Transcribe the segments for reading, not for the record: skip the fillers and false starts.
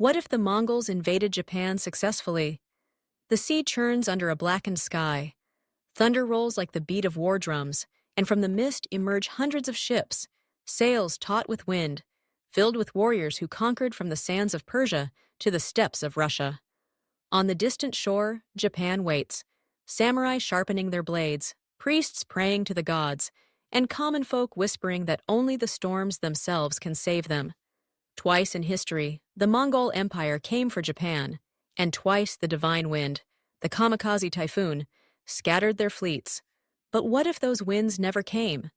What if the Mongols invaded Japan successfully? The sea churns under a blackened sky. Thunder rolls like the beat of war drums, and from the mist emerge hundreds of ships, sails taut with wind, filled with warriors who conquered from the sands of Persia to the steppes of Russia. On the distant shore, Japan waits, samurai sharpening their blades, priests praying to the gods, and common folk whispering that only the storms themselves can save them. Twice in history, the Mongol Empire came for Japan, and twice the divine wind, the kamikaze typhoon, scattered their fleets. But what if those winds never came?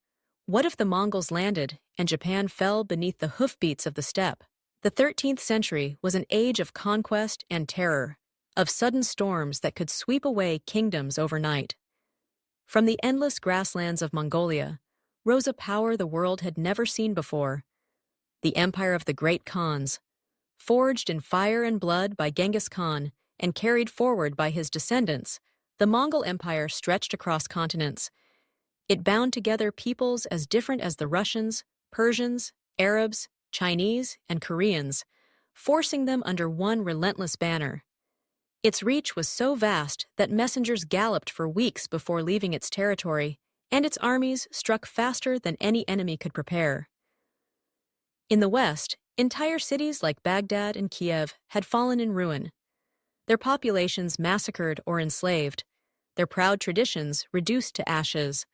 What if the Mongols landed and Japan fell beneath the hoofbeats of the steppe? The 13th century was an age of conquest and terror, of sudden storms that could sweep away kingdoms overnight. From the endless grasslands of Mongolia rose a power the world had never seen before, the empire of the great Khans, forged in fire and blood by Genghis Khan and carried forward by his descendants. The Mongol Empire stretched across continents. It bound together peoples as different as the Russians, Persians, Arabs, Chinese, and Koreans, forcing them under one relentless banner. Its reach was so vast that messengers galloped for weeks before leaving its territory, and its armies struck faster than any enemy could prepare. In the West, entire cities like Baghdad and Kiev had fallen in ruin, their populations massacred or enslaved, their proud traditions reduced to ashes.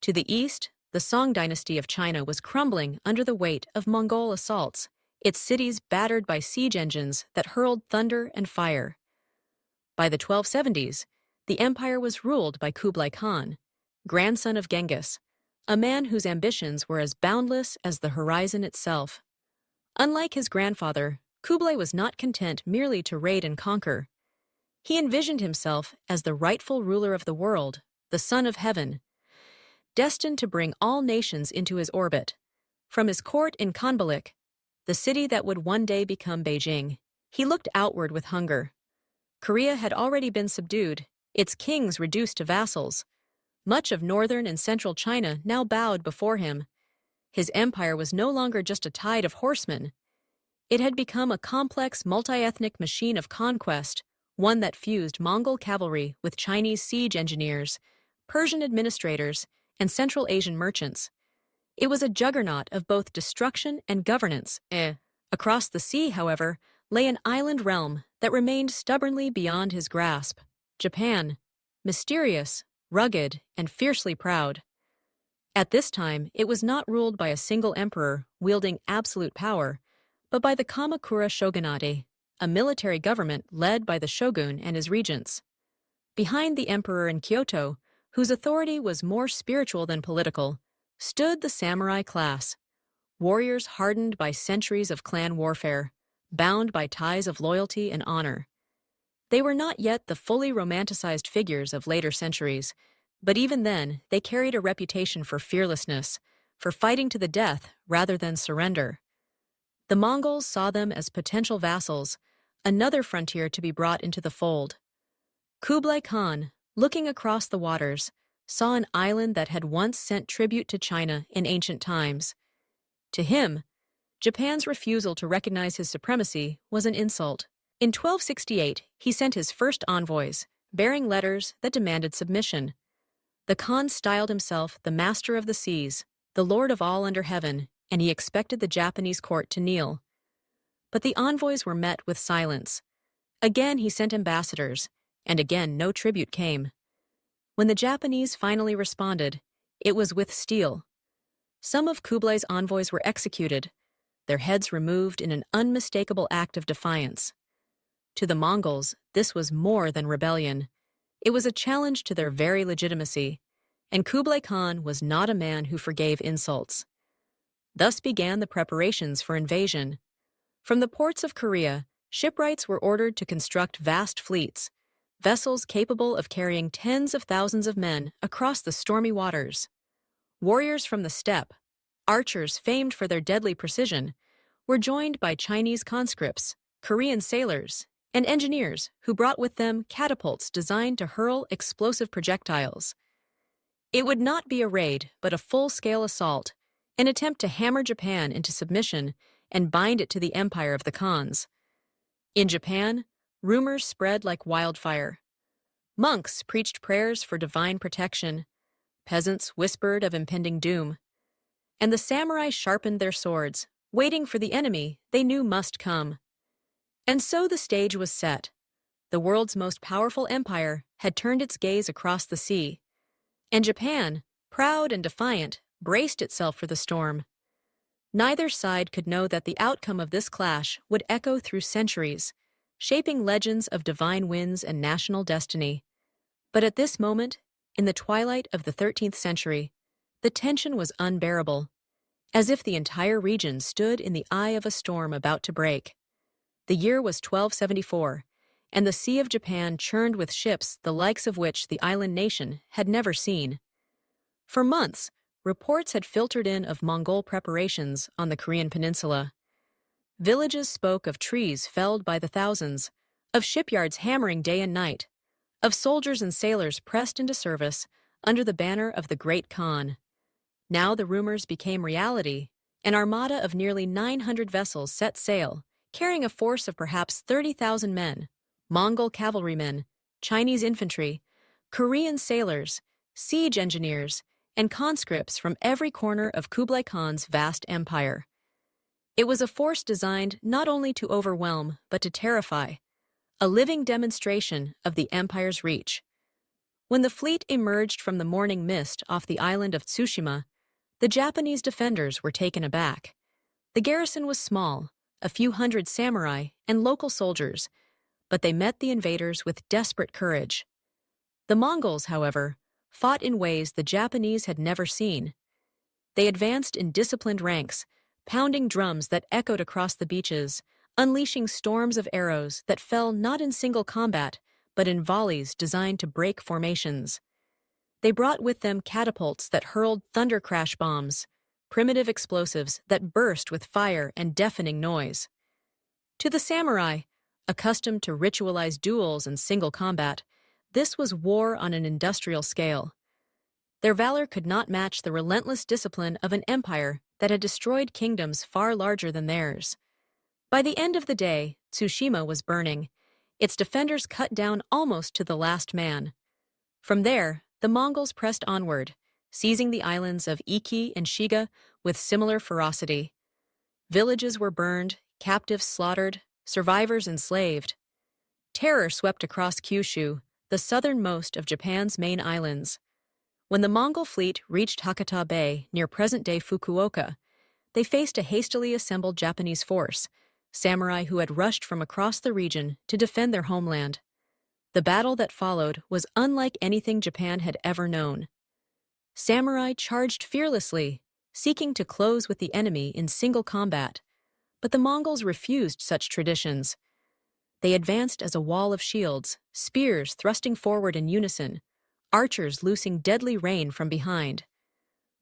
To the east, the Song dynasty of China was crumbling under the weight of Mongol assaults, its cities battered by siege engines that hurled thunder and fire. By the 1270s, the empire was ruled by Kublai Khan, grandson of Genghis, a man whose ambitions were as boundless as the horizon itself. Unlike his grandfather, Kublai was not content merely to raid and conquer. He envisioned himself as the rightful ruler of the world, the son of heaven, destined to bring all nations into his orbit. From his court in Khanbalik, the city that would one day become Beijing, he looked outward with hunger. Korea had already been subdued, its kings reduced to vassals. Much of northern and central China now bowed before him. His empire was no longer just a tide of horsemen. It had become a complex multi-ethnic machine of conquest, one that fused Mongol cavalry with Chinese siege engineers, Persian administrators, and Central Asian merchants. It was a juggernaut of both destruction and governance. Across the sea, however, lay an island realm that remained stubbornly beyond his grasp. Japan, mysterious, rugged, and fiercely proud. At this time, it was not ruled by a single emperor wielding absolute power, but by the Kamakura shogunate, a military government led by the shogun and his regents. Behind the emperor in Kyoto, whose authority was more spiritual than political, stood the samurai class, warriors hardened by centuries of clan warfare, bound by ties of loyalty and honor. They were not yet the fully romanticized figures of later centuries, but even then they carried a reputation for fearlessness, for fighting to the death rather than surrender. The Mongols saw them as potential vassals, another frontier to be brought into the fold. Kublai Khan, looking across the waters, saw an island that had once sent tribute to China in ancient times. To him, Japan's refusal to recognize his supremacy was an insult. In 1268, he sent his first envoys, bearing letters that demanded submission. The Khan styled himself the master of the seas, the lord of all under heaven, and he expected the Japanese court to kneel. But the envoys were met with silence. Again he sent ambassadors, and again no tribute came. When the Japanese finally responded, it was with steel. Some of Kublai's envoys were executed, their heads removed in an unmistakable act of defiance. To the Mongols, this was more than rebellion. It was a challenge to their very legitimacy, and Kublai Khan was not a man who forgave insults. Thus began the preparations for invasion. From the ports of Korea, shipwrights were ordered to construct vast fleets, vessels capable of carrying tens of thousands of men across the stormy waters. Warriors from the steppe, archers famed for their deadly precision, were joined by Chinese conscripts, Korean sailors, and engineers who brought with them catapults designed to hurl explosive projectiles. It would not be a raid, but a full-scale assault, an attempt to hammer Japan into submission and bind it to the empire of the Khans. In Japan, rumors spread like wildfire. Monks preached prayers for divine protection, peasants whispered of impending doom, and the samurai sharpened their swords, waiting for the enemy they knew must come. And so the stage was set. The world's most powerful empire had turned its gaze across the sea, and Japan, proud and defiant, braced itself for the storm. Neither side could know that the outcome of this clash would echo through centuries, shaping legends of divine winds and national destiny. But at this moment, in the twilight of the 13th century, the tension was unbearable, as if the entire region stood in the eye of a storm about to break. The year was 1274, and the Sea of Japan churned with ships the likes of which the island nation had never seen. For months, reports had filtered in of Mongol preparations on the Korean peninsula. Villages spoke of trees felled by the thousands, of shipyards hammering day and night, of soldiers and sailors pressed into service under the banner of the Great Khan. Now the rumors became reality. An armada of nearly 900 vessels set sail, carrying a force of perhaps 30,000 men, Mongol cavalrymen, Chinese infantry, Korean sailors, siege engineers, and conscripts from every corner of Kublai Khan's vast empire. It was a force designed not only to overwhelm but to terrify, a living demonstration of the empire's reach. When the fleet emerged from the morning mist off the island of Tsushima, the Japanese defenders were taken aback. The garrison was small, a few hundred samurai and local soldiers, but they met the invaders with desperate courage. The Mongols, however, fought in ways the Japanese had never seen. They advanced in disciplined ranks, pounding drums that echoed across the beaches, unleashing storms of arrows that fell not in single combat, but in volleys designed to break formations. They brought with them catapults that hurled thunder crash bombs, primitive explosives that burst with fire and deafening noise. To the samurai, accustomed to ritualized duels and single combat, this was war on an industrial scale. Their valor could not match the relentless discipline of an empire that had destroyed kingdoms far larger than theirs. By the end of the day, Tsushima was burning, its defenders cut down almost to the last man. From there, the Mongols pressed onward, seizing the islands of Iki and Shiga with similar ferocity. Villages were burned, captives slaughtered, survivors enslaved. Terror swept across Kyushu, the southernmost of Japan's main islands. When the Mongol fleet reached Hakata Bay near present-day Fukuoka, they faced a hastily assembled Japanese force, samurai who had rushed from across the region to defend their homeland. The battle that followed was unlike anything Japan had ever known. Samurai charged fearlessly, seeking to close with the enemy in single combat, but the Mongols refused such traditions. They advanced as a wall of shields, spears thrusting forward in unison, archers loosing deadly rain from behind.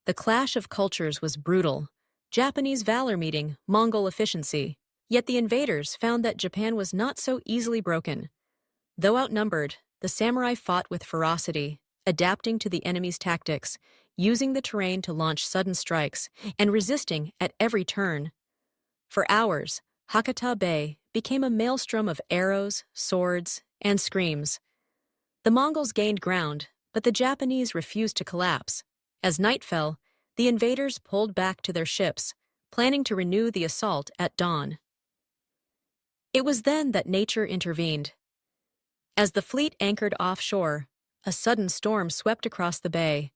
The clash of cultures was brutal, Japanese valor meeting Mongol efficiency, yet the invaders found that Japan was not so easily broken. Though outnumbered, the samurai fought with ferocity, adapting to the enemy's tactics, using the terrain to launch sudden strikes, and resisting at every turn. For hours, Hakata Bay became a maelstrom of arrows, swords, and screams. The Mongols gained ground, but the Japanese refused to collapse. As night fell, the invaders pulled back to their ships, planning to renew the assault at dawn. It was then that nature intervened. As the fleet anchored offshore, a sudden storm swept across the bay.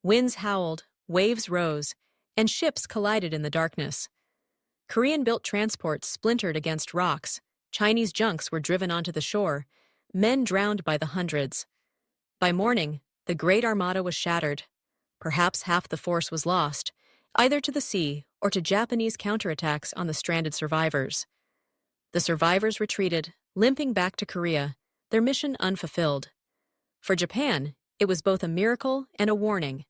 Winds howled, waves rose, and ships collided in the darkness. Korean-built transports splintered against rocks, Chinese junks were driven onto the shore, men drowned by the hundreds. By morning, the Great Armada was shattered. Perhaps half the force was lost, either to the sea or to Japanese counterattacks on the stranded survivors. The survivors retreated, limping back to Korea, their mission unfulfilled. For Japan, it was both a miracle and a warning.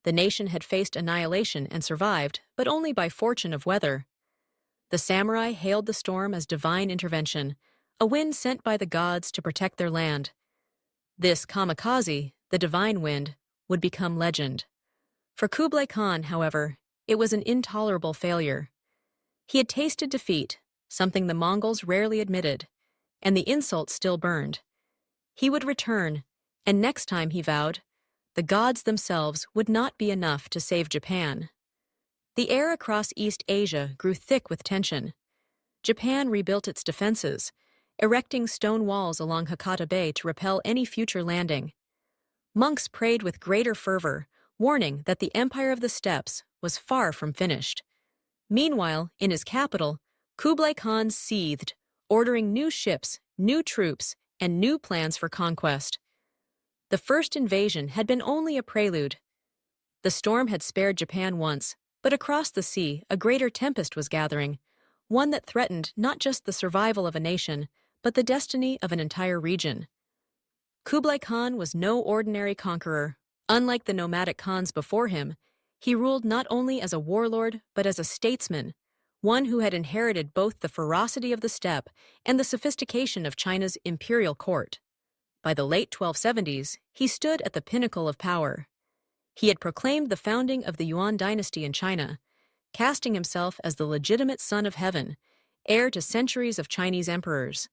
The nation had faced annihilation and survived, but only by fortune of weather. The samurai hailed the storm as divine intervention, a wind sent by the gods to protect their land. This kamikaze, the divine wind, would become legend. For Kublai Khan, however, it was an intolerable failure. He had tasted defeat, something the Mongols rarely admitted, and the insult still burned. He would return, and next time, he vowed, the gods themselves would not be enough to save Japan. The air across East Asia grew thick with tension. Japan rebuilt its defenses, erecting stone walls along Hakata Bay to repel any future landing. Monks prayed with greater fervor, warning that the Empire of the Steppes was far from finished. Meanwhile, in his capital, Kublai Khan seethed, ordering new ships, new troops, and new plans for conquest. The first invasion had been only a prelude. The storm had spared Japan once, but across the sea a greater tempest was gathering, one that threatened not just the survival of a nation, but the destiny of an entire region. Kublai Khan was no ordinary conqueror. Unlike the nomadic Khans before him, he ruled not only as a warlord but as a statesman, one who had inherited both the ferocity of the steppe and the sophistication of China's imperial court. By the late 1270s, he stood at the pinnacle of power. He had proclaimed the founding of the Yuan dynasty in China, casting himself as the legitimate son of heaven, heir to centuries of Chinese emperors.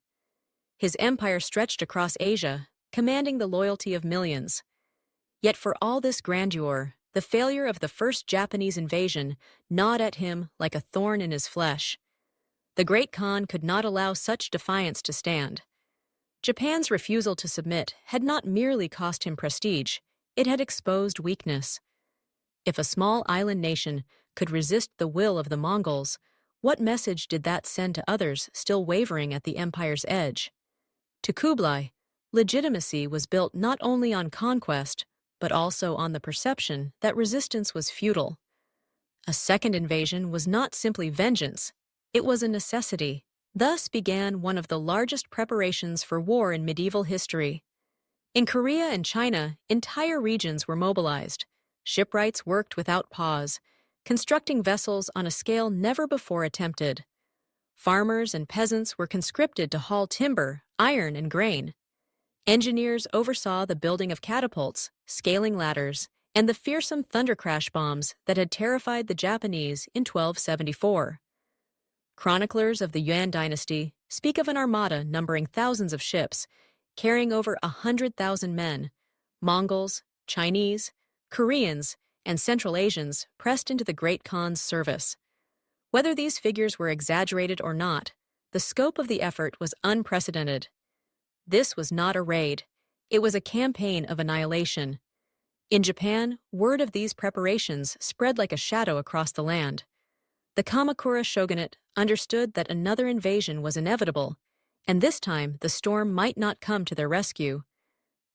His empire stretched across Asia, commanding the loyalty of millions. Yet for all this grandeur, the failure of the first Japanese invasion gnawed at him like a thorn in his flesh. The great Khan could not allow such defiance to stand. Japan's refusal to submit had not merely cost him prestige, it had exposed weakness. If a small island nation could resist the will of the Mongols, what message did that send to others still wavering at the empire's edge? To Kublai, legitimacy was built not only on conquest, but also on the perception that resistance was futile. A second invasion was not simply vengeance, it was a necessity. Thus began one of the largest preparations for war in medieval history. In Korea and China, entire regions were mobilized. Shipwrights worked without pause, constructing vessels on a scale never before attempted. Farmers and peasants were conscripted to haul timber, iron, and grain. Engineers oversaw the building of catapults, scaling ladders, and the fearsome thunder crash bombs that had terrified the Japanese in 1274. Chroniclers of the Yuan dynasty speak of an armada numbering thousands of ships, carrying over 100,000 men, Mongols, Chinese, Koreans, and Central Asians pressed into the Great Khan's service. Whether these figures were exaggerated or not, the scope of the effort was unprecedented. This was not a raid, it was a campaign of annihilation. In Japan, word of these preparations spread like a shadow across the land. The Kamakura shogunate understood that another invasion was inevitable, and this time the storm might not come to their rescue.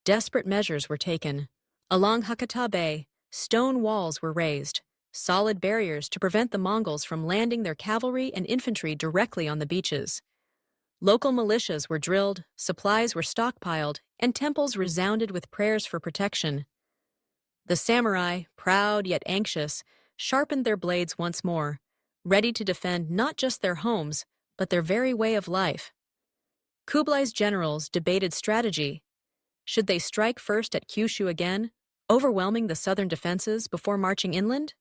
Desperate measures were taken. Along Hakata Bay, stone walls were raised, solid barriers to prevent the Mongols from landing their cavalry and infantry directly on the beaches. Local militias were drilled, supplies were stockpiled, and temples resounded with prayers for protection. The samurai, proud yet anxious, sharpened their blades once more, ready to defend not just their homes, but their very way of life. Kublai's generals debated strategy. Should they strike first at Kyushu again, overwhelming the southern defenses before marching inland?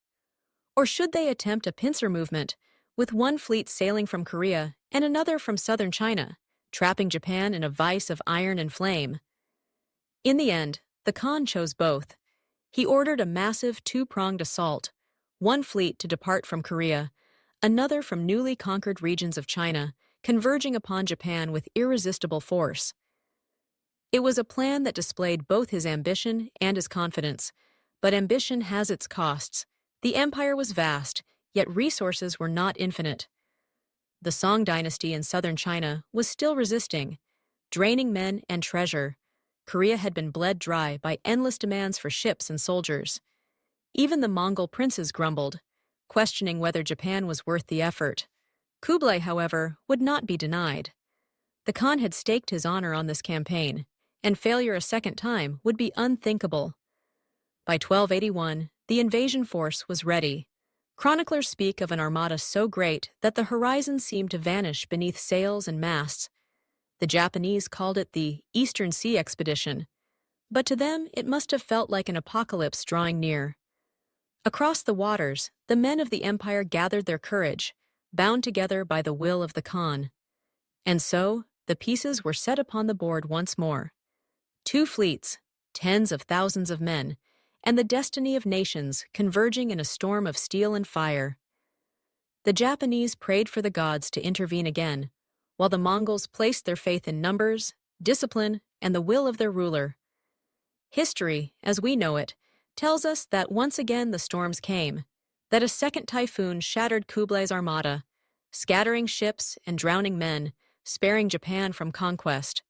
Or should they attempt a pincer movement, with one fleet sailing from Korea and another from southern China, trapping Japan in a vise of iron and flame? In the end, the Khan chose both. He ordered a massive two-pronged assault, one fleet to depart from Korea, another from newly conquered regions of China, converging upon Japan with irresistible force. It was a plan that displayed both his ambition and his confidence, but ambition has its costs. The empire was vast, yet resources were not infinite. The Song dynasty in southern China was still resisting, draining men and treasure. Korea had been bled dry by endless demands for ships and soldiers. Even the Mongol princes grumbled, questioning whether Japan was worth the effort. Kublai, however, would not be denied. The Khan had staked his honor on this campaign, and failure a second time would be unthinkable. By 1281, the invasion force was ready. Chroniclers speak of an armada so great that the horizon seemed to vanish beneath sails and masts. The Japanese called it the Eastern Sea Expedition, but to them it must have felt like an apocalypse drawing near. Across the waters, the men of the empire gathered their courage, bound together by the will of the Khan. And so, the pieces were set upon the board once more. Two fleets, tens of thousands of men, and the destiny of nations converging in a storm of steel and fire. The Japanese prayed for the gods to intervene again, while the Mongols placed their faith in numbers, discipline, and the will of their ruler. History, as we know it, tells us that once again the storms came, that a second typhoon shattered Kublai's armada, scattering ships and drowning men, sparing Japan from conquest.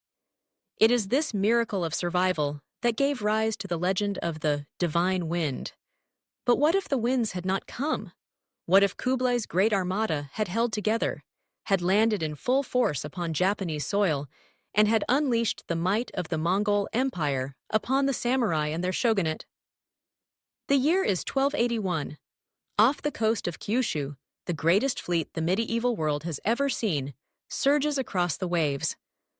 It is this miracle of survival that gave rise to the legend of the divine wind. But what if the winds had not come? What if Kublai's great armada had held together, had landed in full force upon Japanese soil, and had unleashed the might of the Mongol Empire upon the samurai and their shogunate? The year is 1281. Off the coast of Kyushu, the greatest fleet the medieval world has ever seen surges across the waves.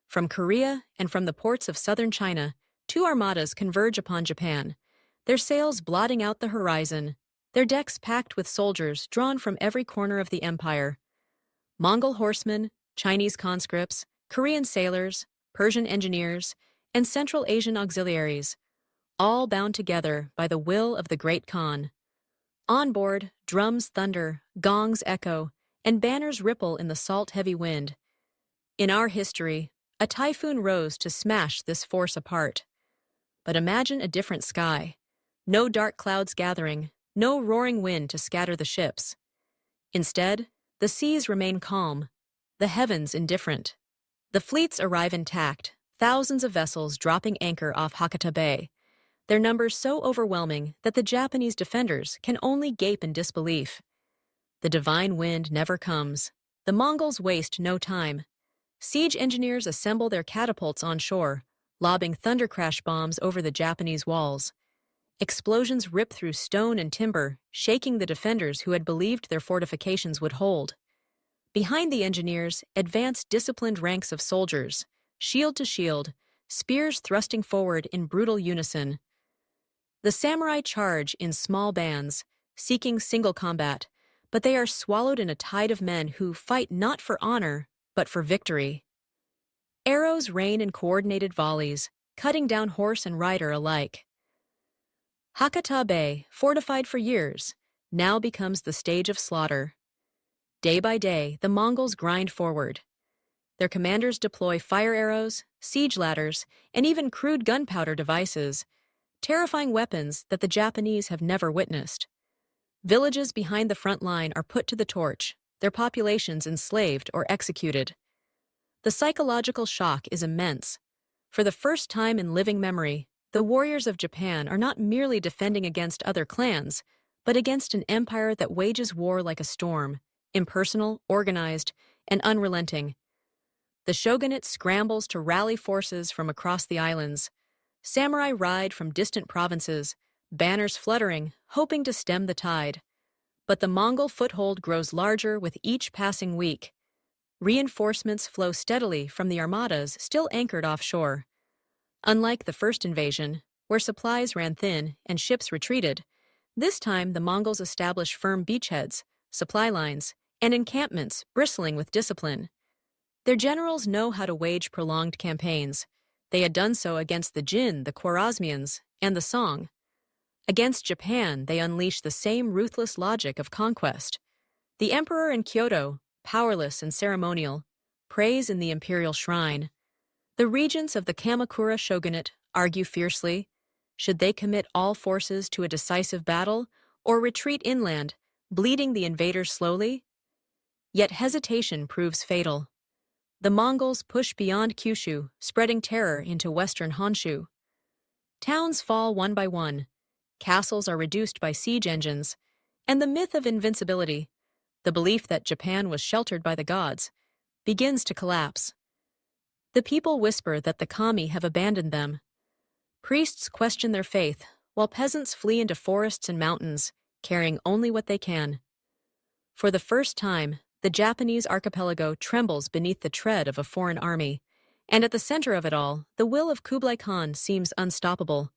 From Korea and from the ports of southern China, two armadas converge upon Japan, their sails blotting out the horizon, their decks packed with soldiers drawn from every corner of the empire. Mongol horsemen, Chinese conscripts, Korean sailors, Persian engineers, and Central Asian auxiliaries, all bound together by the will of the great Khan. On board, drums thunder, gongs echo, and banners ripple in the salt-heavy wind. In our history, a typhoon rose to smash this force apart. But imagine a different sky. No dark clouds gathering, no roaring wind to scatter the ships. Instead, the seas remain calm, the heavens indifferent. The fleets arrive intact, thousands of vessels dropping anchor off Hakata Bay, their numbers so overwhelming that the Japanese defenders can only gape in disbelief. The divine wind never comes. The Mongols waste no time. Siege engineers assemble their catapults on shore, lobbing thunder crash bombs over the Japanese walls. Explosions rip through stone and timber, shaking the defenders who had believed their fortifications would hold. Behind the engineers advance disciplined ranks of soldiers, shield to shield, spears thrusting forward in brutal unison. The samurai charge in small bands, seeking single combat, but they are swallowed in a tide of men who fight not for honor, but for victory. Arrows rain in coordinated volleys, cutting down horse and rider alike. Hakata Bay, fortified for years, now becomes the stage of slaughter. Day by day, the Mongols grind forward. Their commanders deploy fire arrows, siege ladders, and even crude gunpowder devices, terrifying weapons that the Japanese have never witnessed. Villages behind the front line are put to the torch, their populations enslaved or executed. The psychological shock is immense. For the first time in living memory, the warriors of Japan are not merely defending against other clans, but against an empire that wages war like a storm, impersonal, organized, and unrelenting. The shogunate scrambles to rally forces from across the islands. Samurai ride from distant provinces, banners fluttering, hoping to stem the tide. But the Mongol foothold grows larger with each passing week. Reinforcements flow steadily from the armadas still anchored offshore. Unlike the first invasion, where supplies ran thin and ships retreated, this time the Mongols establish firm beachheads, supply lines, and encampments bristling with discipline. Their generals know how to wage prolonged campaigns. They had done so against the Jin, the Khwarezmians, and the Song. Against Japan, they unleash the same ruthless logic of conquest. The emperor in Kyoto, powerless and ceremonial, prays in the imperial shrine. The regents of the Kamakura shogunate argue fiercely. Should they commit all forces to a decisive battle or retreat inland, bleeding the invaders slowly? Yet hesitation proves fatal. The Mongols push beyond Kyushu, spreading terror into western Honshu. Towns fall one by one, castles are reduced by siege engines, and the myth of invincibility, the belief that Japan was sheltered by the gods, begins to collapse. The people whisper that the kami have abandoned them. Priests question their faith, while peasants flee into forests and mountains, carrying only what they can. For the first time, the Japanese archipelago trembles beneath the tread of a foreign army, and at the center of it all, the will of Kublai Khan seems unstoppable.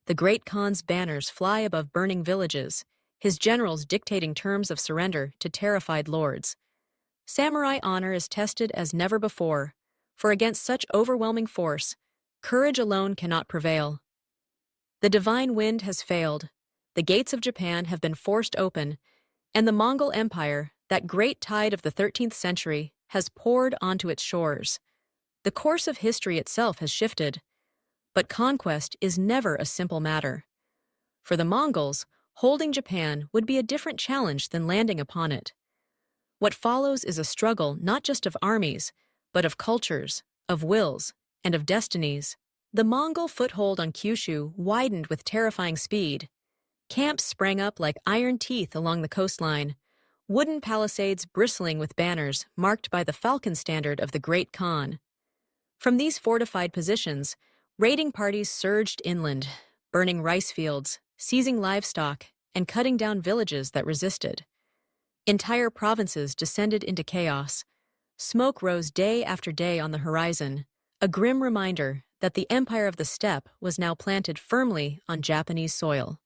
The great Khan's banners fly above burning villages, his generals dictating terms of surrender to terrified lords. Samurai honor is tested as never before, for against such overwhelming force, courage alone cannot prevail. The divine wind has failed, the gates of Japan have been forced open, and the Mongol Empire, that great tide of the 13th century, has poured onto its shores. The course of history itself has shifted, but conquest is never a simple matter. For the Mongols, holding Japan would be a different challenge than landing upon it. What follows is a struggle not just of armies, but of cultures, of wills, and of destinies. The Mongol foothold on Kyushu widened with terrifying speed. Camps sprang up like iron teeth along the coastline, wooden palisades bristling with banners marked by the falcon standard of the Great Khan. From these fortified positions, raiding parties surged inland, burning rice fields, seizing livestock, and cutting down villages that resisted. Entire provinces descended into chaos. Smoke rose day after day on the horizon, a grim reminder that the empire of the steppe was now planted firmly on Japanese soil.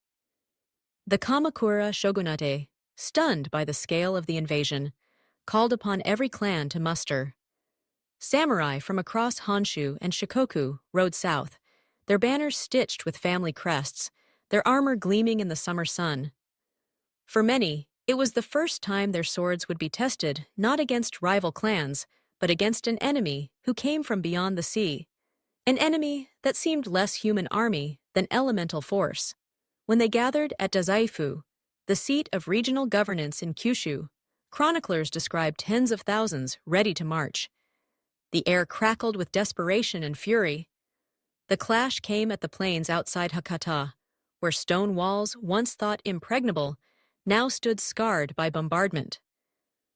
The Kamakura shogunate, stunned by the scale of the invasion, called upon every clan to muster. Samurai from across Honshu and Shikoku rode south, their banners stitched with family crests, their armor gleaming in the summer sun. For many, it was the first time their swords would be tested not against rival clans, but against an enemy who came from beyond the sea, an enemy that seemed less human army than elemental force. When they gathered at Dazaifu, the seat of regional governance in Kyushu, chroniclers describe tens of thousands ready to march. The air crackled with desperation and fury. The clash came at the plains outside Hakata, where stone walls once thought impregnable now stood scarred by bombardment.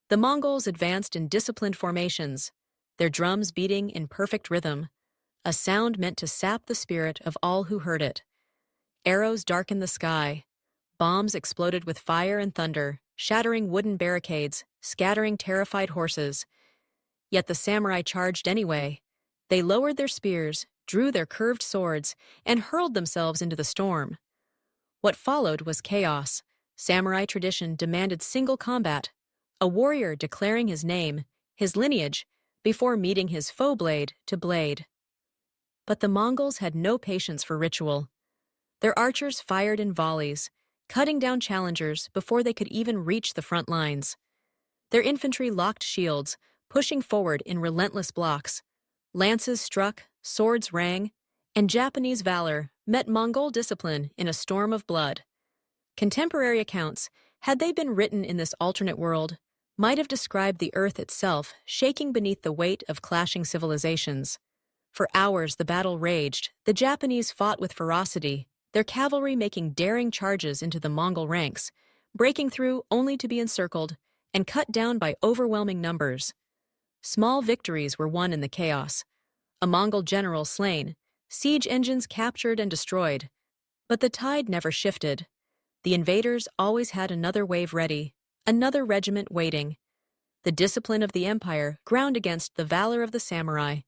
The Mongols advanced in disciplined formations, their drums beating in perfect rhythm, a sound meant to sap the spirit of all who heard it. Arrows darkened the sky. Bombs exploded with fire and thunder, shattering wooden barricades, scattering terrified horses. Yet the samurai charged anyway. They lowered their spears, drew their curved swords, and hurled themselves into the storm. What followed was chaos. Samurai tradition demanded single combat, a warrior declaring his name, his lineage, before meeting his foe blade to blade. But the Mongols had no patience for ritual. Their archers fired in volleys, cutting down challengers before they could even reach the front lines. Their infantry locked shields, pushing forward in relentless blocks. Lances struck, swords rang, and Japanese valor met Mongol discipline in a storm of blood. Contemporary accounts, had they been written in this alternate world, might have described the earth itself shaking beneath the weight of clashing civilizations. For hours the battle raged, the Japanese fought with ferocity, their cavalry making daring charges into the Mongol ranks, breaking through only to be encircled and cut down by overwhelming numbers. Small victories were won in the chaos. A Mongol general slain, siege engines captured and destroyed. But the tide never shifted. The invaders always had another wave ready, another regiment waiting. The discipline of the empire ground against the valor of the samurai,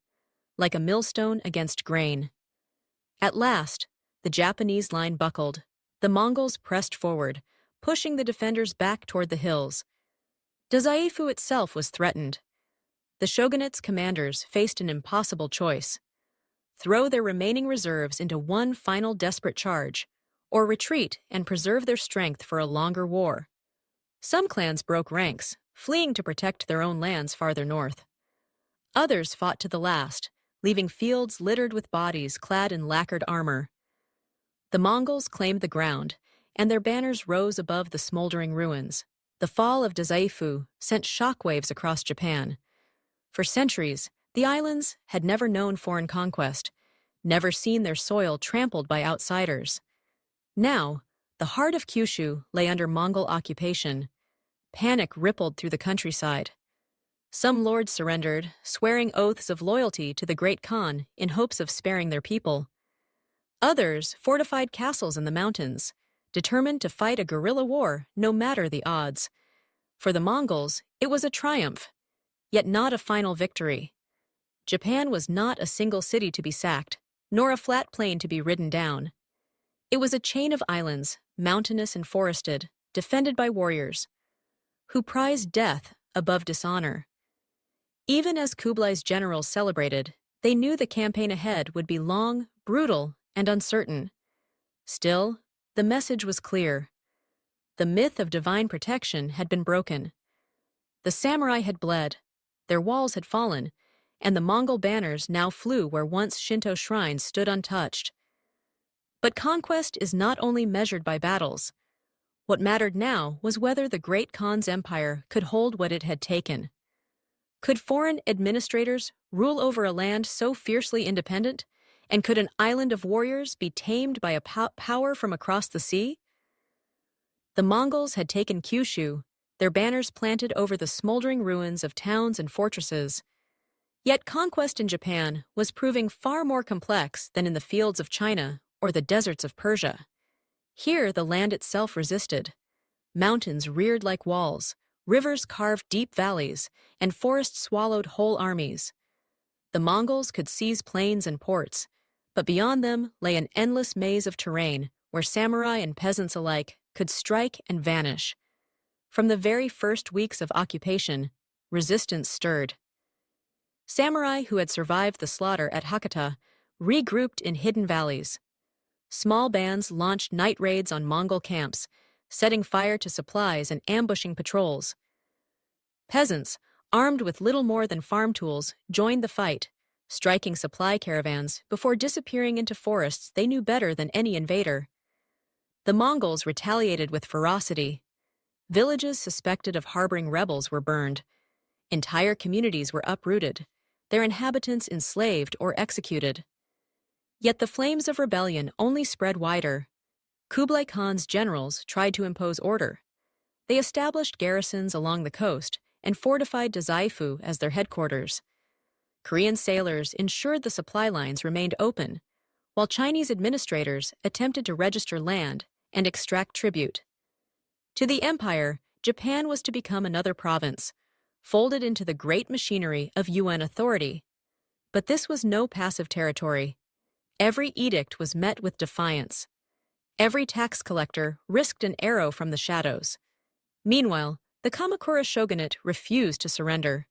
like a millstone against grain. At last, the Japanese line buckled. The Mongols pressed forward, pushing the defenders back toward the hills. Dazaifu itself was threatened. The shogunate's commanders faced an impossible choice: throw their remaining reserves into one final desperate charge, or retreat and preserve their strength for a longer war. Some clans broke ranks, fleeing to protect their own lands farther north. Others fought to the last, leaving fields littered with bodies clad in lacquered armor. The Mongols claimed the ground, and their banners rose above the smoldering ruins. The fall of Dazaifu sent shockwaves across Japan. For centuries, the islands had never known foreign conquest, never seen their soil trampled by outsiders. Now, the heart of Kyushu lay under Mongol occupation. Panic rippled through the countryside. Some lords surrendered, swearing oaths of loyalty to the Great Khan in hopes of sparing their people. Others fortified castles in the mountains, determined to fight a guerrilla war no matter the odds. For the Mongols, it was a triumph, yet not a final victory. Japan was not a single city to be sacked, nor a flat plain to be ridden down. It was a chain of islands, mountainous and forested, defended by warriors, who prized death above dishonor. Even as Kublai's generals celebrated, they knew the campaign ahead would be long, brutal, and uncertain. Still, the message was clear. The myth of divine protection had been broken. The samurai had bled, their walls had fallen, and the Mongol banners now flew where once Shinto shrines stood untouched. But conquest is not only measured by battles. What mattered now was whether the Great Khan's empire could hold what it had taken. Could foreign administrators rule over a land so fiercely independent, and could an island of warriors be tamed by a power from across the sea? The Mongols had taken Kyushu, their banners planted over the smoldering ruins of towns and fortresses. Yet conquest in Japan was proving far more complex than in the fields of China or the deserts of Persia. Here the land itself resisted. Mountains reared like walls, rivers carved deep valleys, and forests swallowed whole armies. The Mongols could seize plains and ports, but beyond them lay an endless maze of terrain where samurai and peasants alike could strike and vanish. From the very first weeks of occupation, resistance stirred. Samurai who had survived the slaughter at Hakata regrouped in hidden valleys. Small bands launched night raids on Mongol camps, setting fire to supplies and ambushing patrols. Peasants, armed with little more than farm tools, joined the fight, striking supply caravans before disappearing into forests they knew better than any invader. The Mongols retaliated with ferocity. Villages suspected of harboring rebels were burned. Entire communities were uprooted, their inhabitants enslaved or executed. Yet the flames of rebellion only spread wider. Kublai Khan's generals tried to impose order. They established garrisons along the coast and fortified Dazaifu as their headquarters. Korean sailors ensured the supply lines remained open, while Chinese administrators attempted to register land and extract tribute. To the empire, Japan was to become another province, folded into the great machinery of UN authority. But this was no passive territory. Every edict was met with defiance. Every tax collector risked an arrow from the shadows. Meanwhile, the Kamakura shogunate refused to surrender.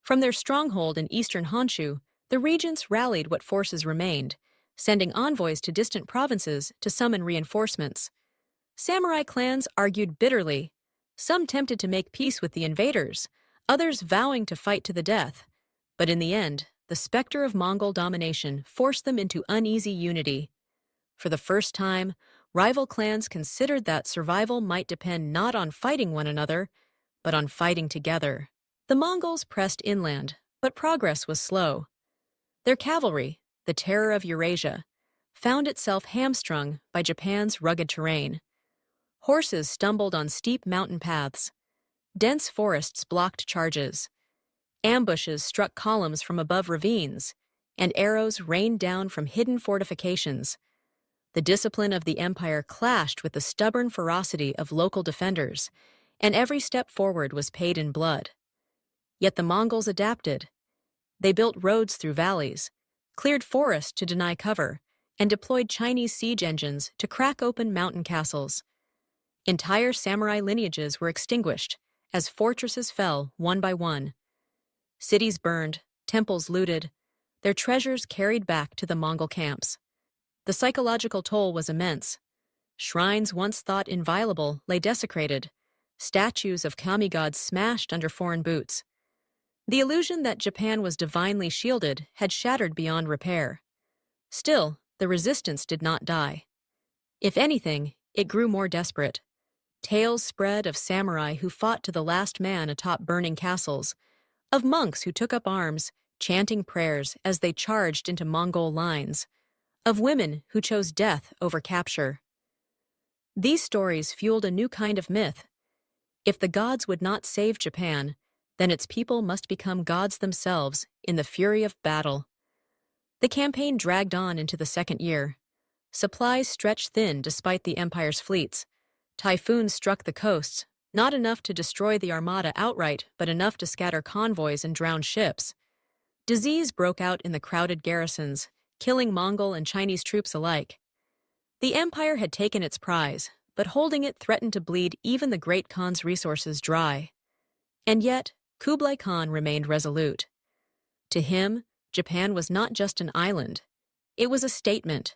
From their stronghold in eastern Honshu, the regents rallied what forces remained, sending envoys to distant provinces to summon reinforcements. Samurai clans argued bitterly, some tempted to make peace with the invaders, others vowing to fight to the death. But in the end, the specter of Mongol domination forced them into uneasy unity. For the first time, rival clans considered that survival might depend not on fighting one another, but on fighting together. The Mongols pressed inland, but progress was slow. Their cavalry, the terror of Eurasia, found itself hamstrung by Japan's rugged terrain. Horses stumbled on steep mountain paths. Dense forests blocked charges. Ambushes struck columns from above ravines, and arrows rained down from hidden fortifications. The discipline of the empire clashed with the stubborn ferocity of local defenders, and every step forward was paid in blood. Yet the Mongols adapted. They built roads through valleys, cleared forests to deny cover, and deployed Chinese siege engines to crack open mountain castles. Entire samurai lineages were extinguished as fortresses fell one by one. Cities burned, temples looted, their treasures carried back to the Mongol camps. The psychological toll was immense. Shrines once thought inviolable lay desecrated, statues of kami gods smashed under foreign boots. The illusion that Japan was divinely shielded had shattered beyond repair. Still, the resistance did not die. If anything, it grew more desperate. Tales spread of samurai who fought to the last man atop burning castles, of monks who took up arms, chanting prayers as they charged into Mongol lines, of women who chose death over capture. These stories fueled a new kind of myth. If the gods would not save Japan, then its people must become gods themselves in the fury of battle. The campaign dragged on into the second year. Supplies stretched thin despite the empire's fleets. Typhoons struck the coasts, not enough to destroy the armada outright, but enough to scatter convoys and drown ships. Disease broke out in the crowded garrisons, killing Mongol and Chinese troops alike. The empire had taken its prize, but holding it threatened to bleed even the Great Khan's resources dry. And yet, Kublai Khan remained resolute. To him, Japan was not just an island. It was a statement.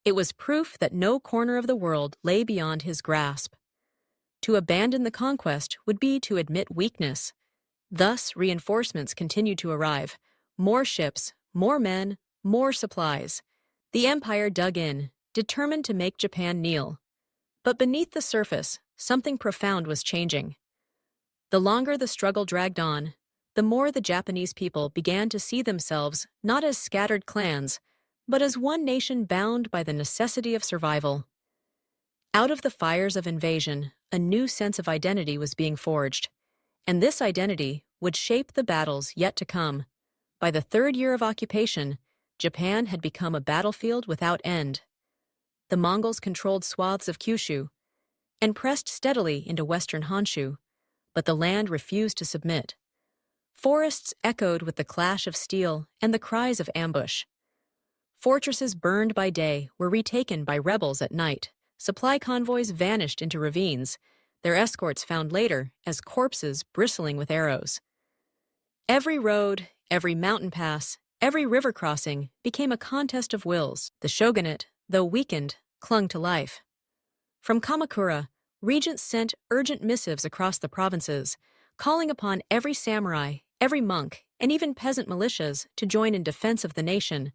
It was proof that no corner of the world lay beyond his grasp. To abandon the conquest would be to admit weakness. Thus, reinforcements continued to arrive. More ships, more men, more supplies. The empire dug in, determined to make Japan kneel. But beneath the surface, something profound was changing. The longer the struggle dragged on, the more the Japanese people began to see themselves not as scattered clans, but as one nation bound by the necessity of survival. Out of the fires of invasion, a new sense of identity was being forged, and this identity would shape the battles yet to come. By the third year of occupation, Japan had become a battlefield without end. The Mongols controlled swaths of Kyushu and pressed steadily into western Honshu, but the land refused to submit. Forests echoed with the clash of steel and the cries of ambush. Fortresses burned by day were retaken by rebels at night. Supply convoys vanished into ravines, their escorts found later as corpses bristling with arrows. Every road, every mountain pass, every river crossing became a contest of wills. The shogunate, though weakened, clung to life. From Kamakura, regents sent urgent missives across the provinces, calling upon every samurai, every monk, and even peasant militias to join in defense of the nation.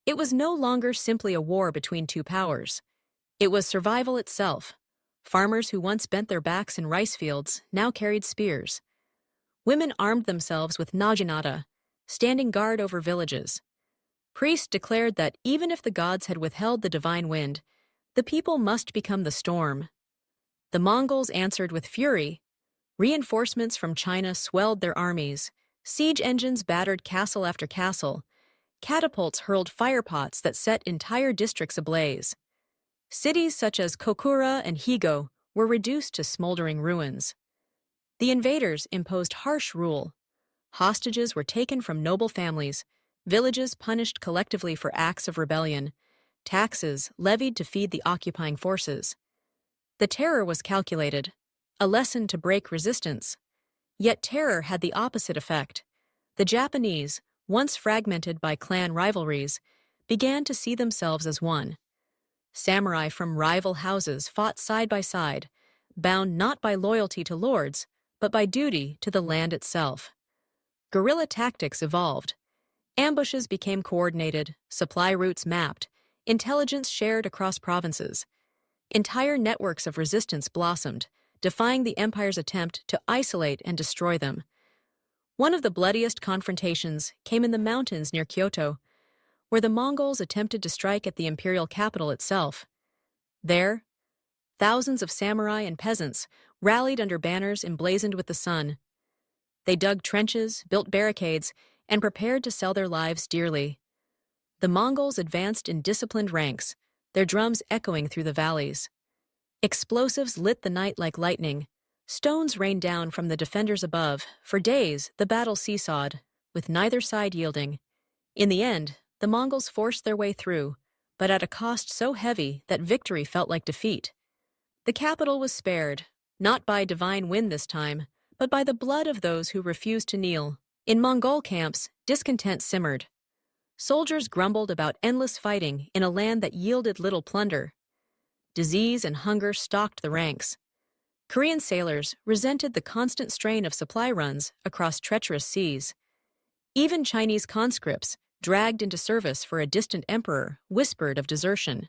It was no longer simply a war between two powers. It was survival itself. Farmers who once bent their backs in rice fields now carried spears. Women armed themselves with naginata, standing guard over villages. Priests declared that even if the gods had withheld the divine wind, the people must become the storm. The Mongols answered with fury. Reinforcements from China swelled their armies. Siege engines battered castle after castle. Catapults hurled firepots that set entire districts ablaze. Cities such as Kokura and Higo were reduced to smoldering ruins. The invaders imposed harsh rule. Hostages were taken from noble families, villages punished collectively for acts of rebellion, taxes levied to feed the occupying forces. The terror was calculated, a lesson to break resistance. Yet terror had the opposite effect. The Japanese, once fragmented by clan rivalries, began to see themselves as one. Samurai from rival houses fought side by side, bound not by loyalty to lords, but by duty to the land itself. Guerrilla tactics evolved. Ambushes became coordinated, supply routes mapped, intelligence shared across provinces. Entire networks of resistance blossomed, defying the empire's attempt to isolate and destroy them. One of the bloodiest confrontations came in the mountains near Kyoto, where the Mongols attempted to strike at the imperial capital itself. There, thousands of samurai and peasants rallied under banners emblazoned with the sun. They dug trenches, built barricades, and prepared to sell their lives dearly. The Mongols advanced in disciplined ranks, their drums echoing through the valleys. Explosives lit the night like lightning. Stones rained down from the defenders above. For days, the battle seesawed, with neither side yielding. In the end, the Mongols forced their way through, but at a cost so heavy that victory felt like defeat. The capital was spared, not by divine wind this time, but by the blood of those who refused to kneel. In Mongol camps, discontent simmered. Soldiers grumbled about endless fighting in a land that yielded little plunder. Disease and hunger stalked the ranks. Korean sailors resented the constant strain of supply runs across treacherous seas. Even Chinese conscripts, dragged into service for a distant emperor, whispered of desertion.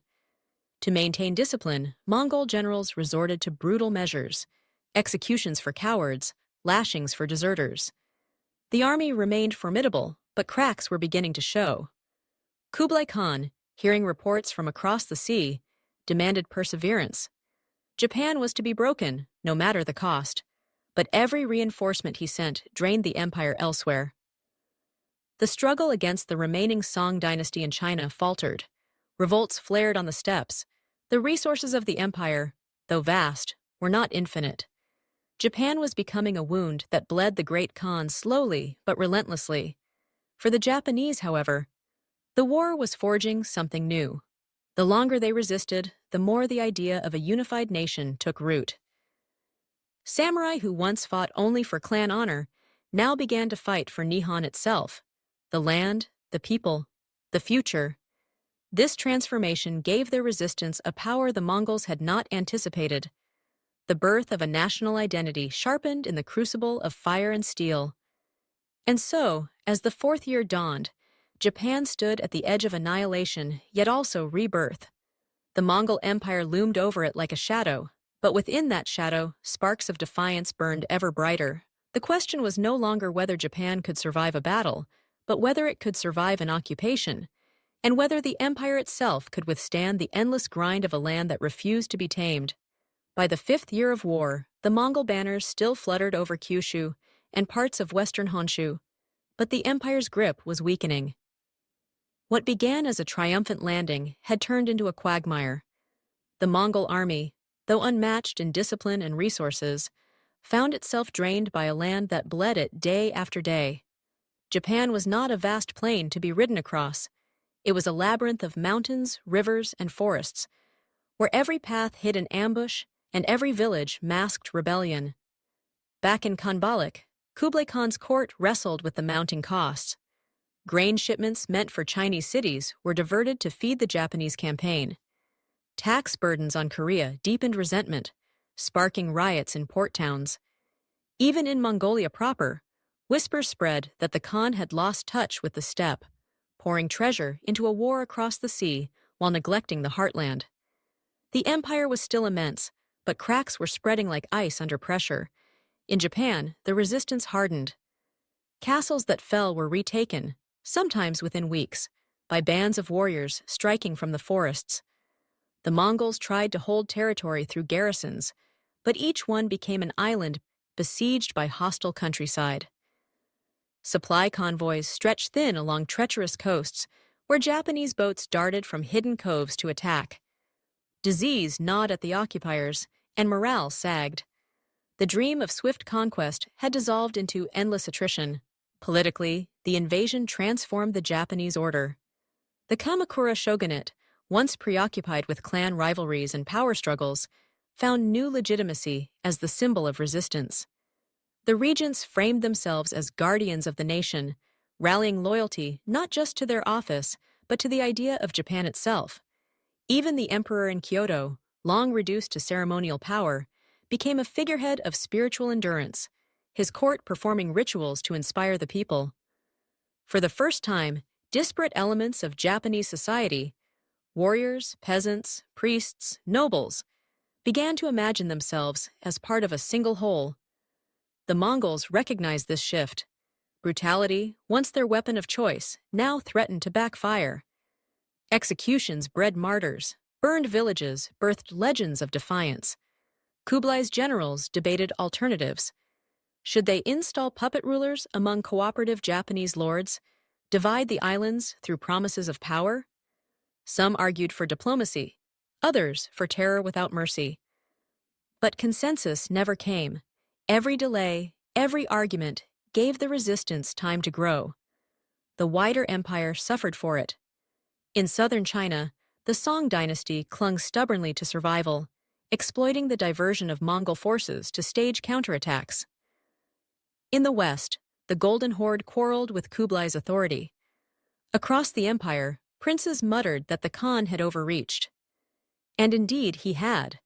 To maintain discipline, Mongol generals resorted to brutal measures: executions for cowards, lashings for deserters. The army remained formidable, but cracks were beginning to show. Kublai Khan, hearing reports from across the sea, demanded perseverance. Japan was to be broken, no matter the cost, but every reinforcement he sent drained the empire elsewhere. The struggle against the remaining Song dynasty in China faltered. Revolts flared on the steppes. The resources of the empire, though vast, were not infinite. Japan was becoming a wound that bled the great Khan slowly but relentlessly. For the Japanese, however, the war was forging something new. The longer they resisted, the more the idea of a unified nation took root. Samurai who once fought only for clan honor now began to fight for Nihon itself, the land, the people, the future. This transformation gave their resistance a power the Mongols had not anticipated, the birth of a national identity sharpened in the crucible of fire and steel. And so, as the fourth year dawned, Japan stood at the edge of annihilation, yet also rebirth. The Mongol Empire loomed over it like a shadow, but within that shadow, sparks of defiance burned ever brighter. The question was no longer whether Japan could survive a battle, but whether it could survive an occupation, and whether the empire itself could withstand the endless grind of a land that refused to be tamed. By the fifth year of war, the Mongol banners still fluttered over Kyushu and parts of western Honshu, but the empire's grip was weakening. What began as a triumphant landing had turned into a quagmire. The Mongol army, though unmatched in discipline and resources, found itself drained by a land that bled it day after day. Japan was not a vast plain to be ridden across. It was a labyrinth of mountains, rivers, and forests, where every path hid an ambush and every village masked rebellion. Back in Khanbalik, Kublai Khan's court wrestled with the mounting costs. Grain shipments meant for Chinese cities were diverted to feed the Japanese campaign. Tax burdens on Korea deepened resentment, sparking riots in port towns. Even in Mongolia proper, whispers spread that the Khan had lost touch with the steppe, pouring treasure into a war across the sea while neglecting the heartland. The empire was still immense, but cracks were spreading like ice under pressure. In Japan, the resistance hardened. Castles that fell were retaken, sometimes within weeks, by bands of warriors striking from the forests. The Mongols tried to hold territory through garrisons, but each one became an island besieged by hostile countryside. Supply convoys stretched thin along treacherous coasts, where Japanese boats darted from hidden coves to attack. Disease gnawed at the occupiers, and morale sagged. The dream of swift conquest had dissolved into endless attrition. Politically, the invasion transformed the Japanese order. The Kamakura shogunate, once preoccupied with clan rivalries and power struggles, found new legitimacy as the symbol of resistance. The regents framed themselves as guardians of the nation, rallying loyalty not just to their office, but to the idea of Japan itself. Even the emperor in Kyoto, long reduced to ceremonial power, became a figurehead of spiritual endurance, his court performing rituals to inspire the people. For the first time, disparate elements of Japanese society, warriors, peasants, priests, nobles, began to imagine themselves as part of a single whole. The Mongols recognized this shift. Brutality, once their weapon of choice, now threatened to backfire. Executions bred martyrs, burned villages, birthed legends of defiance. Kublai's generals debated alternatives. Should they install puppet rulers among cooperative Japanese lords, divide the islands through promises of power? Some argued for diplomacy, others for terror without mercy. But consensus never came. Every delay, every argument gave the resistance time to grow. The wider empire suffered for it. In southern China, the Song dynasty clung stubbornly to survival, exploiting the diversion of Mongol forces to stage counterattacks. In the west, the Golden Horde quarreled with Kublai's authority. Across the empire, princes muttered that the Khan had overreached. And indeed he had.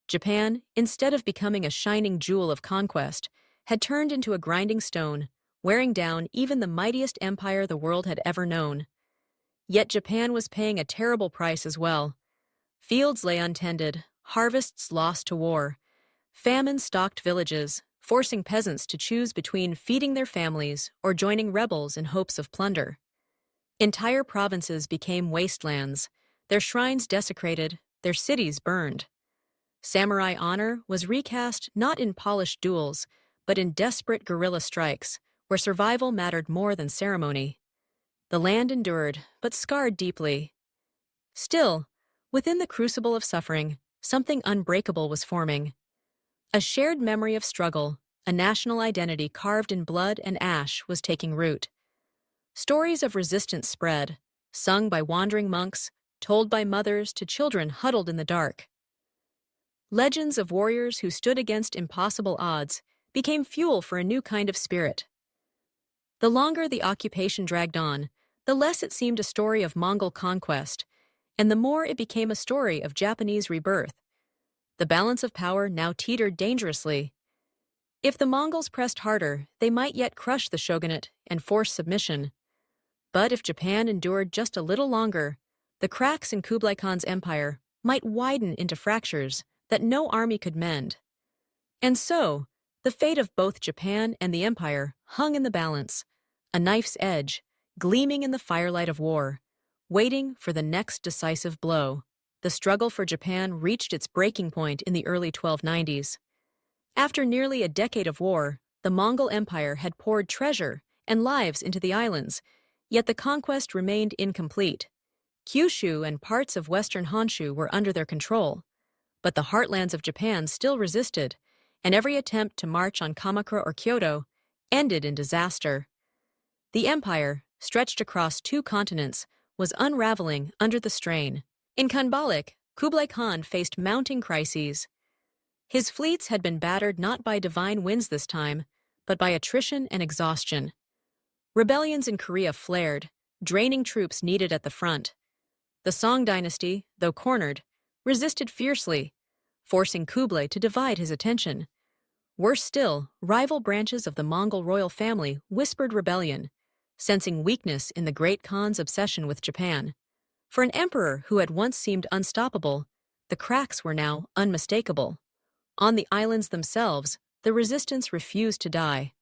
Japan, instead of becoming a shining jewel of conquest, had turned into a grinding stone, wearing down even the mightiest empire the world had ever known. Yet Japan was paying a terrible price as well. Fields lay untended, harvests lost to war. Famine stalked villages, forcing peasants to choose between feeding their families or joining rebels in hopes of plunder. Entire provinces became wastelands, their shrines desecrated, their cities burned. Samurai honor was recast not in polished duels, but in desperate guerrilla strikes, where survival mattered more than ceremony. The land endured, but scarred deeply. Still, within the crucible of suffering, something unbreakable was forming. A shared memory of struggle, a national identity carved in blood and ash was taking root. Stories of resistance spread, sung by wandering monks, told by mothers to children huddled in the dark. Legends of warriors who stood against impossible odds became fuel for a new kind of spirit. The longer the occupation dragged on, the less it seemed a story of Mongol conquest, and the more it became a story of Japanese rebirth. The balance of power now teetered dangerously. If the Mongols pressed harder, they might yet crush the shogunate and force submission. But if Japan endured just a little longer, the cracks in Kublai Khan's empire might widen into fractures that no army could mend. And so, the fate of both Japan and the empire hung in the balance, a knife's edge, gleaming in the firelight of war, waiting for the next decisive blow. The struggle for Japan reached its breaking point in the early 1290s. After nearly a decade of war, the Mongol Empire had poured treasure and lives into the islands, yet the conquest remained incomplete. Kyushu and parts of western Honshu were under their control, but the heartlands of Japan still resisted, and every attempt to march on Kamakura or Kyoto ended in disaster. The empire, stretched across 2 continents, was unraveling under the strain. In Khanbalik, Kublai Khan faced mounting crises. His fleets had been battered not by divine winds this time, but by attrition and exhaustion. Rebellions in Korea flared, draining troops needed at the front. The Song dynasty, though cornered, resisted fiercely, forcing Kublai to divide his attention. Worse still, rival branches of the Mongol royal family whispered rebellion, sensing weakness in the Great Khan's obsession with Japan. For an emperor who had once seemed unstoppable, the cracks were now unmistakable. On the islands themselves, the resistance refused to die.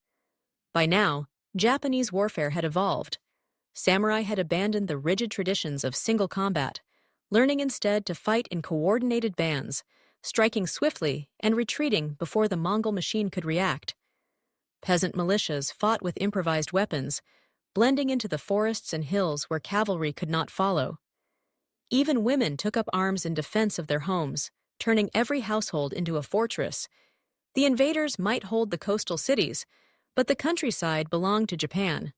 By now, Japanese warfare had evolved. Samurai had abandoned the rigid traditions of single combat, learning instead to fight in coordinated bands, striking swiftly and retreating before the Mongol machine could react. Peasant militias fought with improvised weapons, blending into the forests and hills where cavalry could not follow. Even women took up arms in defense of their homes, turning every household into a fortress. The invaders might hold the coastal cities, but the countryside belonged to Japan.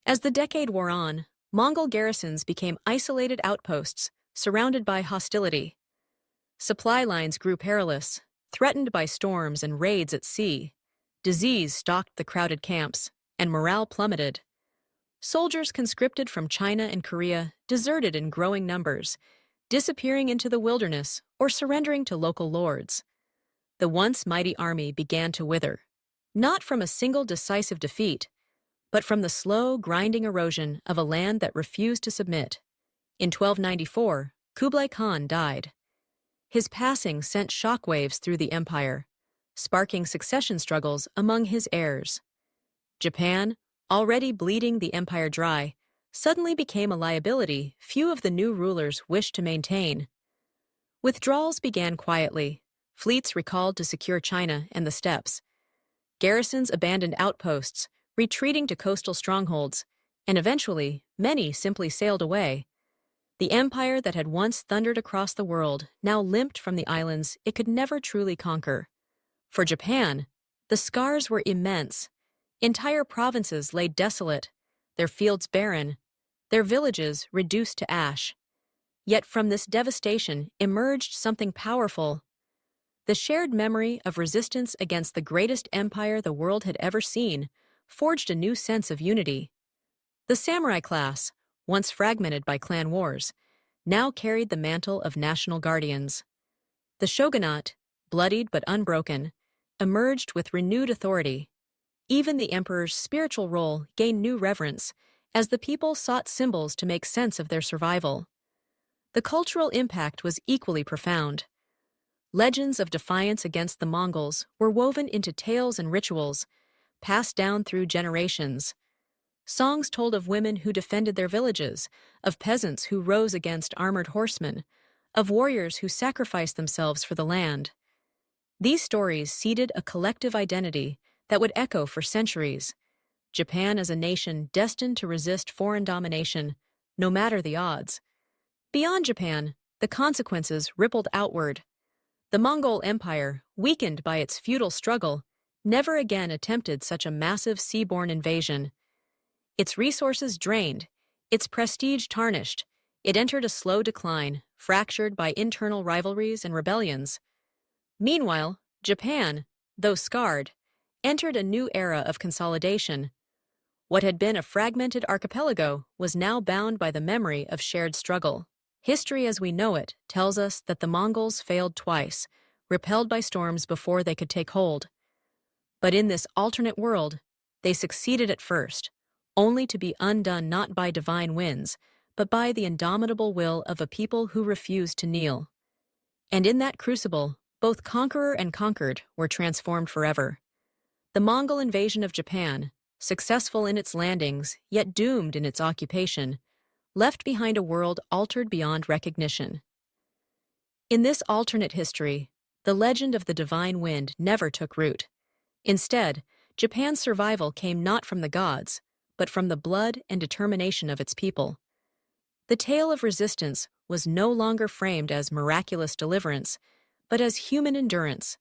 As the decade wore on, Mongol garrisons became isolated outposts, surrounded by hostility. Supply lines grew perilous, threatened by storms and raids at sea. Disease stalked the crowded camps, and morale plummeted. Soldiers conscripted from China and Korea deserted in growing numbers, disappearing into the wilderness or surrendering to local lords. The once mighty army began to wither, not from a single decisive defeat, but from the slow, grinding erosion of a land that refused to submit. In 1294, Kublai Khan died. His passing sent shockwaves through the empire, sparking succession struggles among his heirs. Japan, already bleeding the empire dry, suddenly became a liability few of the new rulers wished to maintain. Withdrawals began quietly, fleets recalled to secure China and the steppes. Garrisons abandoned outposts, retreating to coastal strongholds, and eventually, many simply sailed away. The empire that had once thundered across the world now limped from the islands it could never truly conquer. For Japan, the scars were immense. Entire provinces lay desolate, their fields barren, their villages reduced to ash. Yet from this devastation emerged something powerful. The shared memory of resistance against the greatest empire the world had ever seen forged a new sense of unity. The samurai class, once fragmented by clan wars, now carried the mantle of national guardians. The shogunate, bloodied but unbroken, emerged with renewed authority. Even the emperor's spiritual role gained new reverence as the people sought symbols to make sense of their survival. The cultural impact was equally profound. Legends of defiance against the Mongols were woven into tales and rituals, passed down through generations. Songs told of women who defended their villages, of peasants who rose against armored horsemen, of warriors who sacrificed themselves for the land. These stories seeded a collective identity that would echo for centuries. Japan as a nation destined to resist foreign domination, no matter the odds. Beyond Japan, the consequences rippled outward. The Mongol Empire, weakened by its feudal struggle, never again attempted such a massive seaborne invasion. Its resources drained, its prestige tarnished, it entered a slow decline, fractured by internal rivalries and rebellions. Meanwhile, Japan, though scarred, entered a new era of consolidation. What had been a fragmented archipelago was now bound by the memory of shared struggle. History as we know it tells us that the Mongols failed twice, repelled by storms before they could take hold. But in this alternate world, they succeeded at first, only to be undone not by divine winds, but by the indomitable will of a people who refused to kneel. And in that crucible, both conqueror and conquered were transformed forever. The Mongol invasion of Japan, successful in its landings, yet doomed in its occupation, left behind a world altered beyond recognition. In this alternate history, the legend of the divine wind never took root. Instead, Japan's survival came not from the gods, but from the blood and determination of its people. The tale of resistance was no longer framed as miraculous deliverance, but as human endurance,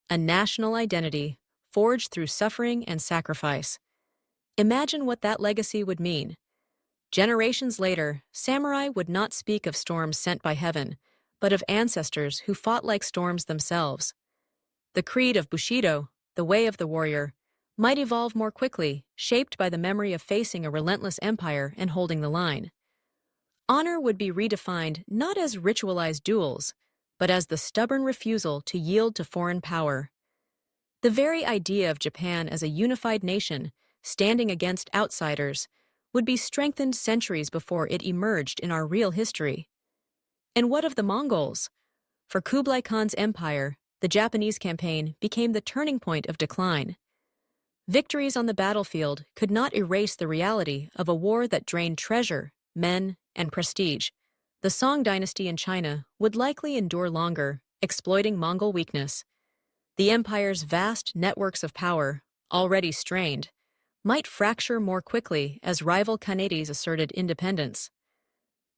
a national identity forged through suffering and sacrifice. Imagine what that legacy would mean. Generations later, samurai would not speak of storms sent by heaven, but of ancestors who fought like storms themselves. The creed of Bushido, the way of the warrior, might evolve more quickly, shaped by the memory of facing a relentless empire and holding the line. Honor would be redefined not as ritualized duels, but as the stubborn refusal to yield to foreign power. The very idea of Japan as a unified nation, standing against outsiders, would be strengthened centuries before it emerged in our real history. And what of the Mongols? For Kublai Khan's empire, the Japanese campaign became the turning point of decline. Victories on the battlefield could not erase the reality of a war that drained treasure, men, and prestige. The Song dynasty in China would likely endure longer, exploiting Mongol weakness. The empire's vast networks of power, already strained, might fracture more quickly as rival Khanate asserted independence.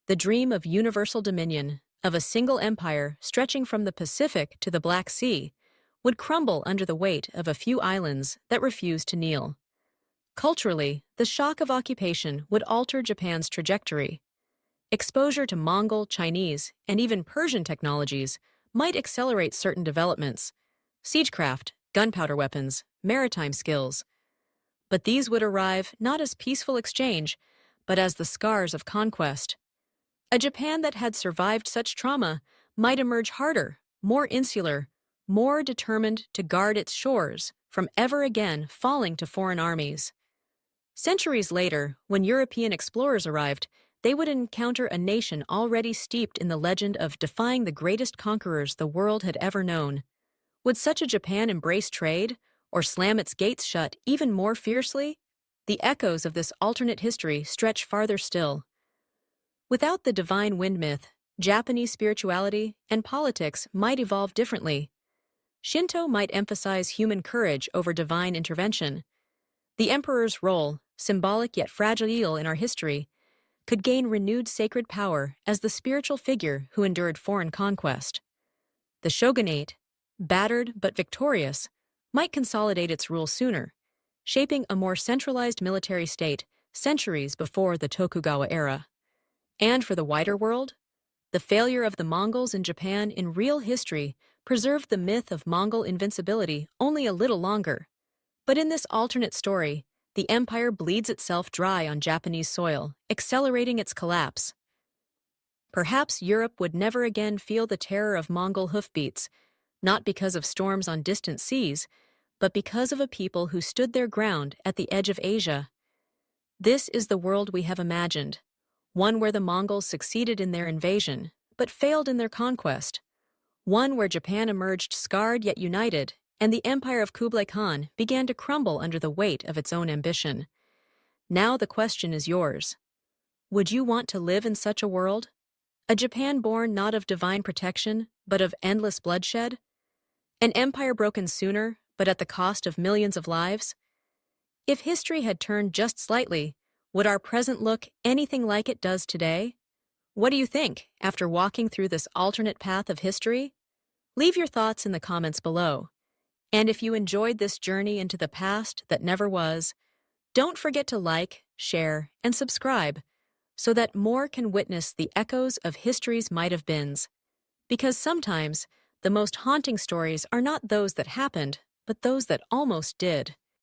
The dream of universal dominion, of a single empire stretching from the Pacific to the Black Sea, would crumble under the weight of a few islands that refused to kneel. Culturally, the shock of occupation would alter Japan's trajectory. Exposure to Mongol, Chinese, and even Persian technologies might accelerate certain developments: siegecraft, gunpowder weapons, maritime skills. But these would arrive not as peaceful exchange, but as the scars of conquest. A Japan that had survived such trauma might emerge harder, more insular, more determined to guard its shores from ever again falling to foreign armies. Centuries later, when European explorers arrived, they would encounter a nation already steeped in the legend of defying the greatest conquerors the world had ever known. Would such a Japan embrace trade, or slam its gates shut even more fiercely? The echoes of this alternate history stretch farther still. Without the divine wind myth, Japanese spirituality and politics might evolve differently. Shinto might emphasize human courage over divine intervention. The emperor's role, symbolic yet fragile in our history, could gain renewed sacred power as the spiritual figure who endured foreign conquest. The shogunate, battered but victorious, might consolidate its rule sooner, shaping a more centralized military state centuries before the Tokugawa era. And for the wider world, the failure of the Mongols in Japan in real history preserved the myth of Mongol invincibility only a little longer. But in this alternate story, the empire bleeds itself dry on Japanese soil, accelerating its collapse. Perhaps Europe would never again feel the terror of Mongol hoofbeats, not because of storms on distant seas, but because of a people who stood their ground at the edge of Asia. This is the world we have imagined, one where the Mongols succeeded in their invasion, but failed in their conquest, one where Japan emerged scarred yet united, and the empire of Kublai Khan began to crumble under the weight of its own ambition. Now the question is yours. Would you want to live in such a world? A Japan born not of divine protection, but of endless bloodshed? An empire broken sooner, but at the cost of millions of lives? If history had turned just slightly, would our present look anything like it does today? What do you think after walking through this alternate path of history? Leave your thoughts in the comments below. And if you enjoyed this journey into the past that never was, don't forget to like, share, and subscribe so that more can witness the echoes of history's might-have-beens. Because sometimes, The most haunting stories are not those that happened, but those that almost did.